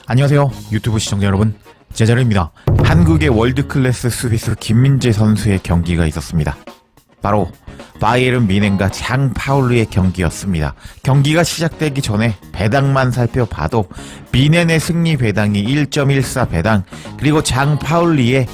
안녕하세요 유튜브 시청자 여러분, 제자르입니다. 한국의 월드클래스 수비수 김민재 선수의 경기가 있었습니다. 바로 바이에른 뮌헨과 장 파울리의 경기였습니다. 경기가 시작되기 전에 배당만 살펴봐도 뮌헨의 승리 배당이 1.14 배당, 그리고 장 파울리의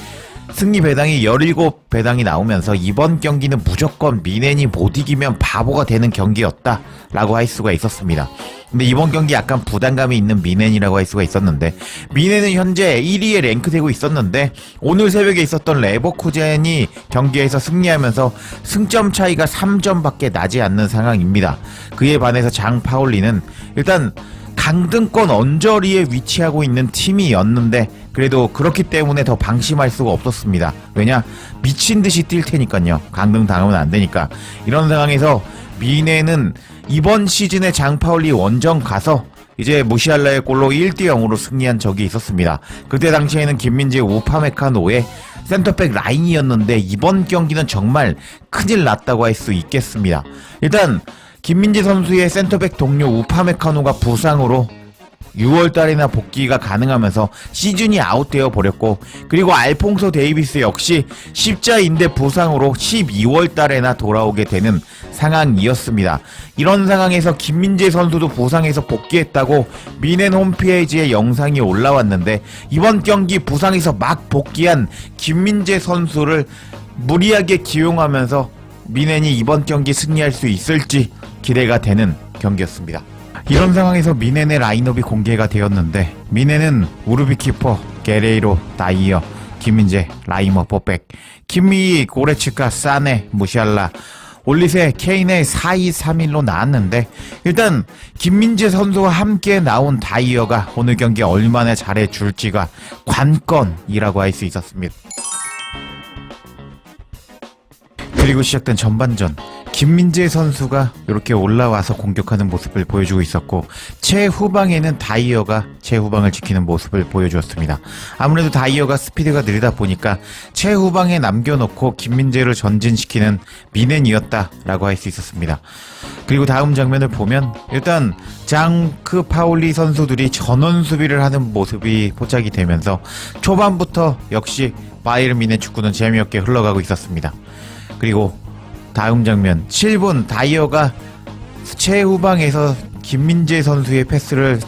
승리 배당이 17배당이 나오면서 이번 경기는 무조건 뮌헨이 못 이기면 바보가 되는 경기였다 라고 할 수가 있었습니다. 근데 이번 경기 약간 부담감이 있는 뮌헨이라고 할 수가 있었는데, 뮌헨은 현재 1위에 랭크되고 있었는데 오늘 새벽에 있었던 레버쿠젠이 경기에서 승리하면서 승점 차이가 3점밖에 나지 않는 상황입니다. 그에 반해서 장 파울리는 일단 강등권 언저리에 위치하고 있는 팀이었는데 그래도 그렇기 때문에 더 방심할 수가 없었습니다. 왜냐? 미친듯이 뛸 테니까요. 강등 당하면 안 되니까. 이런 상황에서 뮌헨은 이번 시즌에 장 파울리 원정 가서 이제 무시알라의 골로 1대0으로 승리한 적이 있었습니다. 그때 당시에는 김민재, 우파메카노의 센터백 라인이었는데 이번 경기는 정말 큰일 났다고 할 수 있겠습니다. 일단 김민재 선수의 센터백 동료 우파메카노가 부상으로 6월달에나 복귀가 가능하면서 시즌이 아웃되어 버렸고, 그리고 알퐁소 데이비스 역시 십자인대 부상으로 12월달에나 돌아오게 되는 상황이었습니다. 이런 상황에서 김민재 선수도 부상에서 복귀했다고 뮌헨 홈페이지에 영상이 올라왔는데, 이번 경기 부상에서 막 복귀한 김민재 선수를 무리하게 기용하면서 뮌헨이 이번 경기 승리할 수 있을지 기대가 되는 경기였습니다. 이런 상황에서 뮌헨의 라인업이 공개가 되었는데, 뮌헨은 우르비 키퍼, 게레이로, 다이어, 김민재, 라이머, 포백, 김미희, 고레츠카, 사네, 무시알라, 올리세, 케인의 4-2-3-1로 나왔는데, 일단 김민재 선수와 함께 나온 다이어가 오늘 경기 얼마나 잘해줄지가 관건이라고 할 수 있었습니다. 그리고 시작된 전반전, 김민재 선수가 이렇게 올라와서 공격하는 모습을 보여주고 있었고, 최후방에는 다이어가 최후방을 지키는 모습을 보여주었습니다. 아무래도 다이어가 스피드가 느리다 보니까 최후방에 남겨놓고 김민재를 전진시키는 뮌헨이었다라고 할 수 있었습니다. 그리고 다음 장면을 보면 일단 장크 파울리 선수들이 전원 수비를 하는 모습이 포착이 되면서 초반부터 역시 바이에른 뮌헨 축구는 재미없게 흘러가고 있었습니다. 그리고 다음 장면 7분, 다이어가 최후방에서 김민재 선수의 패스를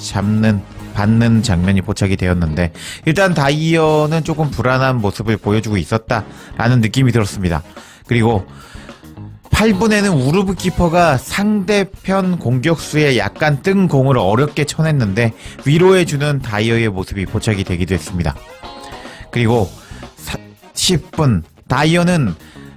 받는 장면이 포착이 되었는데, 일단 다이어는 조금 불안한 모습을 보여주고 있었다라는 느낌이 들었습니다. 그리고 8분에는 우르브 키퍼가 상대편 공격수에 약간 뜬 공을 어렵게 쳐냈는데 위로해주는 다이어의 모습이 포착이 되기도 했습니다. 그리고 10분, 다이어는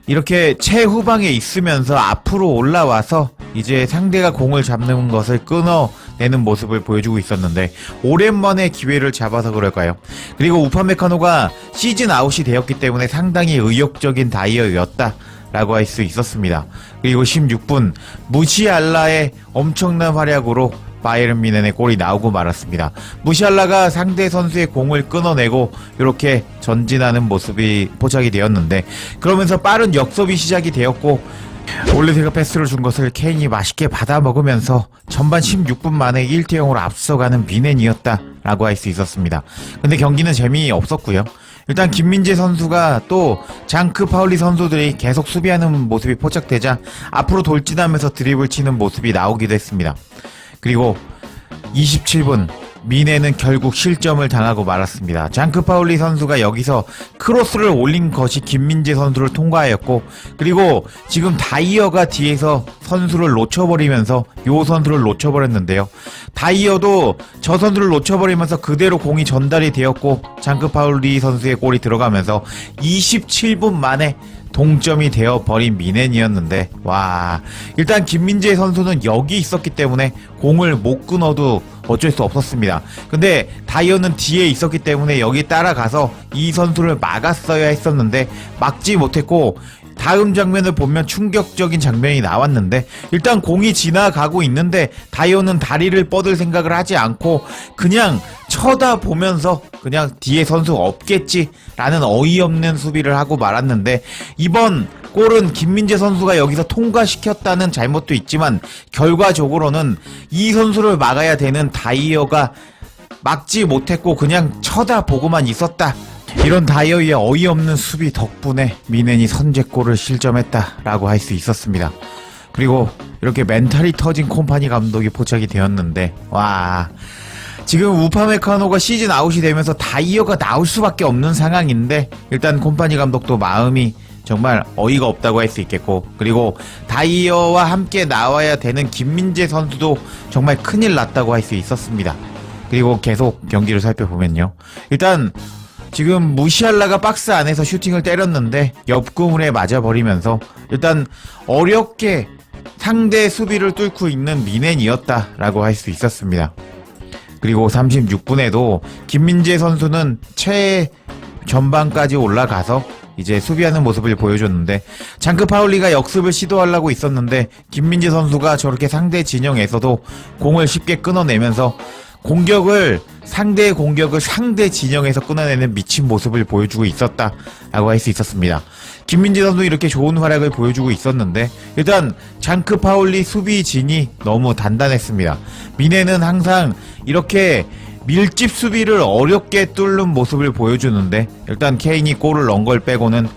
이렇게 최후방에 있으면서 앞으로 올라와서 이제 상대가 공을 잡는 것을 끊어내는 모습을 보여주고 있었는데, 오랜만에 기회를 잡아서 그럴까요? 그리고 우파메카노가 시즌 아웃이 되었기 때문에 상당히 의욕적인 다이어였다 라고 할 수 있었습니다. 그리고 16분, 무시알라의 엄청난 활약으로 바이에른 뮌헨의 골이 나오고 말았습니다. 무시알라가 상대 선수의 공을 끊어내고 이렇게 전진하는 모습이 포착이 되었는데, 그러면서 빠른 역습이 시작이 되었고, 올리세가 패스를 준 것을 케인이 맛있게 받아 먹으면서 전반 16분 만에 1대0으로 앞서가는 뮌헨이었다라고 할 수 있었습니다. 근데 경기는 재미없었고요. 일단 김민재 선수가 또 장크 파울리 선수들이 계속 수비하는 모습이 포착되자 앞으로 돌진하면서 드리블 치는 모습이 나오기도 했습니다. 그리고 27분, 뮌헨은 결국 실점을 당하고 말았습니다. 장크 파울리 선수가 여기서 크로스를 올린 것이 김민재 선수를 통과하였고, 그리고 지금 다이어가 뒤에서 선수를 놓쳐버리면서 요 선수를 놓쳐버렸는데요. 다이어도 저 선수를 놓쳐버리면서 그대로 공이 전달이 되었고, 장크 파울리 선수의 골이 들어가면서 27분 만에 동점이 되어버린 뮌헨이었는데, 와, 일단 김민재 선수는 여기 있었기 때문에 공을 못 끊어도 어쩔 수 없었습니다. 근데 다이어는 뒤에 있었기 때문에 여기 따라가서 이 선수를 막았어야 했었는데 막지 못했고, 다음 장면을 보면 충격적인 장면이 나왔는데, 일단 공이 지나가고 있는데 다이어는 다리를 뻗을 생각을 하지 않고 그냥 쳐다보면서 그냥 뒤에 선수 없겠지라는 어이없는 수비를 하고 말았는데, 이번 골은 김민재 선수가 여기서 통과시켰다는 잘못도 있지만 결과적으로는 이 선수를 막아야 되는 다이어가 막지 못했고 그냥 쳐다보고만 있었다. 이런 다이어의 어이없는 수비 덕분에 미넨이 선제골을 실점했다라고 할 수 있었습니다. 그리고 이렇게 멘탈이 터진 콤파니 감독이 포착이 되었는데, 와, 지금 우파메카노가 시즌 아웃이 되면서 다이어가 나올 수밖에 없는 상황인데, 일단 콤파니 감독도 마음이 정말 어이가 없다고 할 수 있겠고, 그리고 다이어와 함께 나와야 되는 김민재 선수도 정말 큰일 났다고 할 수 있었습니다. 그리고 계속 경기를 살펴보면요, 일단 지금 무시알라가 박스 안에서 슈팅을 때렸는데 옆구물에 맞아버리면서 일단 어렵게 상대 수비를 뚫고 있는 미넨이었다라고 할 수 있었습니다. 그리고 36분에도 김민재 선수는 최전방까지 올라가서 이제 수비하는 모습을 보여줬는데, 장크파울리가 역습을 시도하려고 있었는데 김민재 선수가 저렇게 상대 진영에서도 공을 쉽게 끊어내면서 상대의 공격을 상대 진영에서 끊어내는 미친 모습을 보여주고 있었다라고 할 수 있었습니다. 김민재 선수 이렇게 좋은 활약을 보여주고 있었는데, 일단 장크파울리 수비진이 너무 단단했습니다. 미넨은 항상 이렇게 밀집 수비를 어렵게 뚫는 모습을 보여주는데, 일단 케인이 골을 넣은 걸 빼고는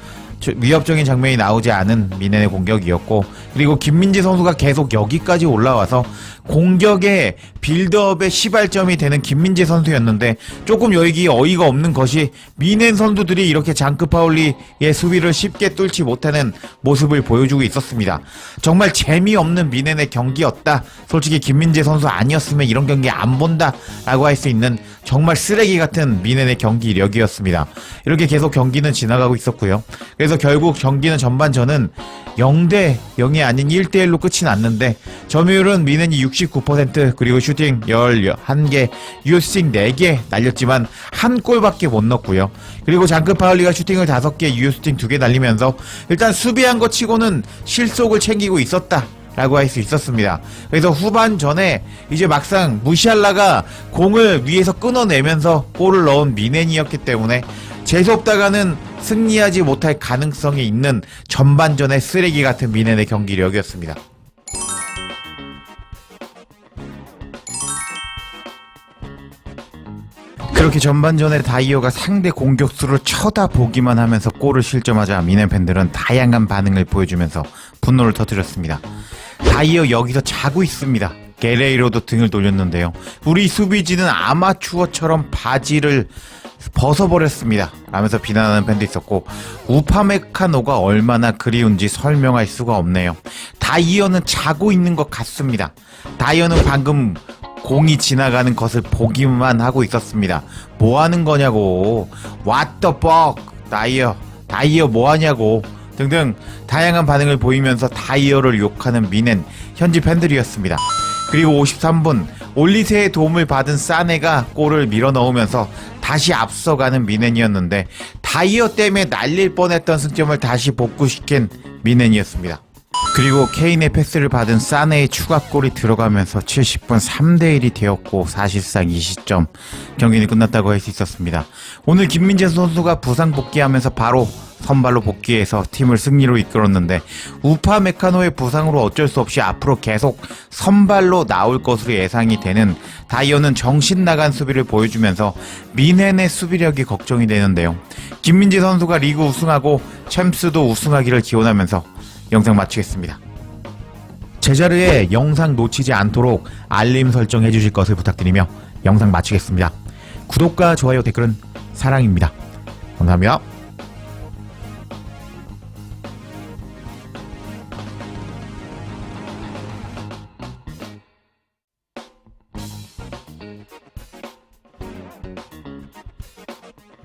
위협적인 장면이 나오지 않은 미넨의 공격이었고, 그리고 김민재 선수가 계속 여기까지 올라와서 공격의 빌드업의 시발점이 되는 김민재 선수였는데, 조금 여기 어이가 없는 것이 미넨 선수들이 이렇게 장크파울리의 수비를 쉽게 뚫지 못하는 모습을 보여주고 있었습니다. 정말 재미없는 미넨의 경기였다. 솔직히 김민재 선수 아니었으면 이런 경기 안 본다 라고 할 수 있는 정말 쓰레기 같은 미넨의 경기력이었습니다. 이렇게 계속 경기는 지나가고 있었고요. 그래서 결국 경기는 전반전은 0대 0이 아닌 1대 1로 끝이 났는데, 점유율은 미넨이 69%, 그리고 슈팅 11개, 유효슈팅 4개 날렸지만 한 골밖에 못 넣었고요. 그리고 장크파울리가 슈팅을 5개, 유효슈팅 2개 날리면서 일단 수비한 것 치고는 실속을 챙기고 있었다 라고 할 수 있었습니다. 그래서 후반전에 이제 막상 무시알라가 공을 위에서 끊어내면서 골을 넣은 미넨이었기 때문에 재수없다가는 승리하지 못할 가능성이 있는 전반전의 쓰레기 같은 미넨의 경기력이었습니다. 그렇게 전반전에 다이어가 상대 공격수를 쳐다보기만 하면서 골을 실점하자 미넨 팬들은 다양한 반응을 보여주면서 분노를 터뜨렸습니다. 다이어 여기서 자고 있습니다. 게레이로도 등을 돌렸는데요, 우리 수비진은 아마추어처럼 바지를 벗어버렸습니다 라면서 비난하는 팬도 있었고, 우파메카노가 얼마나 그리운지 설명할 수가 없네요. 다이어는 자고 있는 것 같습니다. 다이어는 방금 공이 지나가는 것을 보기만 하고 있었습니다. 뭐 하는 거냐고, What the fuck, 다이어 뭐 하냐고 등등 다양한 반응을 보이면서 다이어를 욕하는 미넨 현지 팬들이었습니다. 그리고 53분, 올리세의 도움을 받은 사네가 골을 밀어 넣으면서 다시 앞서가는 미넨이었는데, 다이어 때문에 날릴 뻔했던 승점을 다시 복구시킨 미넨이었습니다. 그리고 케인의 패스를 받은 사네의 추가골이 들어가면서 70분 3대1이 되었고, 사실상 이 시점 경기는 끝났다고 할 수 있었습니다. 오늘 김민재 선수가 부상 복귀하면서 바로 선발로 복귀해서 팀을 승리로 이끌었는데, 우파메카노의 부상으로 어쩔 수 없이 앞으로 계속 선발로 나올 것으로 예상이 되는 다이어는 정신 나간 수비를 보여주면서 미넨의 수비력이 걱정이 되는데요. 김민재 선수가 리그 우승하고 챔스도 우승하기를 기원하면서 영상 마치겠습니다. 제자리에 영상 놓치지 않도록 알림 설정 해주실 것을 부탁드리며 영상 마치겠습니다. 구독과 좋아요, 댓글은 사랑입니다. 감사합니다.